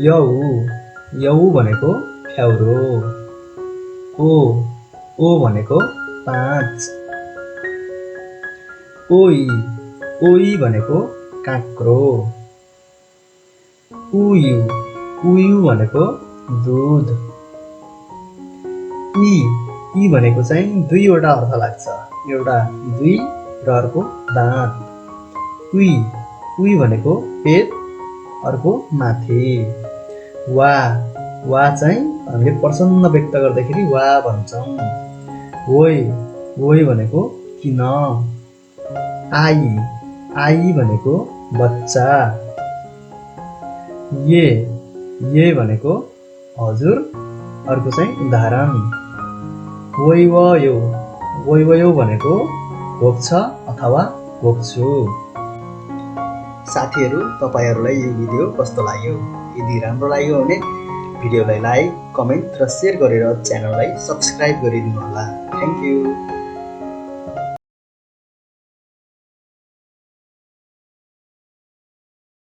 यौ यौ भनेको फ्याउरो। ओ ओ भनेको 5। ओइ ओइ भनेको काँक्रो। उयु उयु भनेको दुध। इ इ भनेको चाहिँ दुईवटा अर्थ लाग्छ, एउटा दुई र अर्को दाँत। उइ उइ भनेको पेट, अर्को माथि। वा वा चाहिँ हामीले प्रसन्न व्यक्त गर्दाखेरि वा भन्छौँ। ओइ ओइ भनेको किन। आई आई भनेको बच्चा। ये भनेको हजुर, अर्को चाहिँ उदाहरण। वैवयो भनेको घोक्छ अथवा घोक्छु। साथीहरू, तपाईहरूलाई यो भिडियो कस्तो लाग्यो? यदि राम्रो लाग्यो भने भिडियोलाई लाइक, कमेन्ट र सेयर गरेर च्यानललाई सब्स्क्राइब गरिदिनु होला। Thank you.